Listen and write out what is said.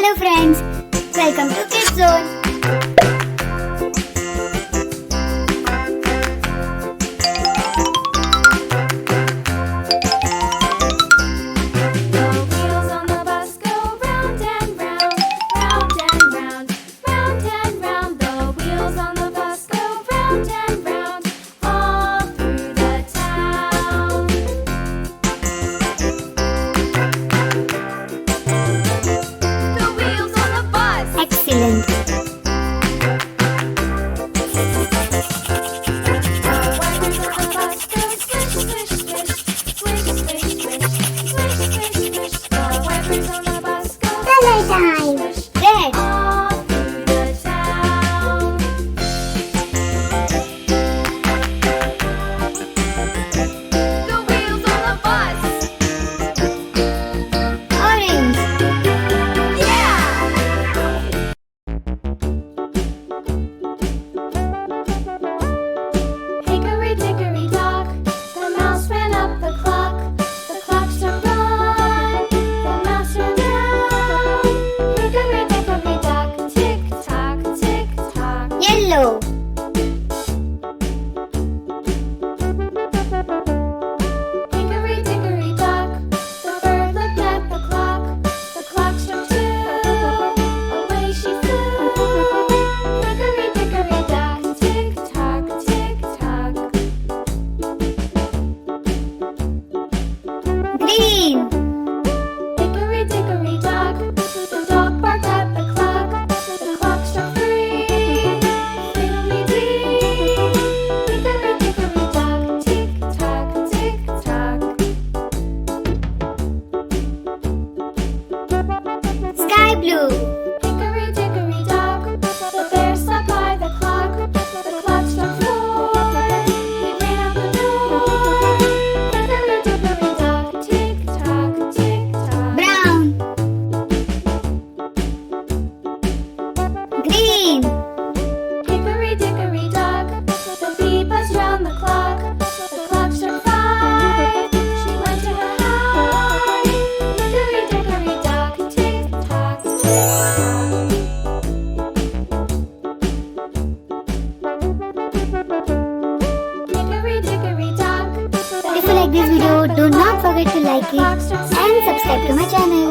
Hello friends, welcome to Kids Zone. Excellent. Color time. Red. Orange. Hickory dickory dock, the mouse ran up the clock. The clock struck one, the mouse ran down. Hickory dickory dock, tick tock, tick tock. Yellow. Hickory dickory dock, the bird looked at the clock. The clock struck two, away she flew. Hickory dickory dock, tick tock, tick tock. Green. Hickory dickory dock, the dog barked at the clock. The clock struck three, fiddly-dee. Hickory dickory dock, tick tock, tick tock. Sky blue. Hickory dickory dock, the bear sat by the clock. The clock struck four, he ran out the door. Hickory dickory dock, tick tock, tick tock. Brown. Green. Hickory dickory dock, the bee buzzed round the clock. The clock struck five, she went to her hive. Hickory dickory dock, tick tock, tick tock. Hickory dickory dock. If you like this video, do not forget to like it and subscribe to my channel.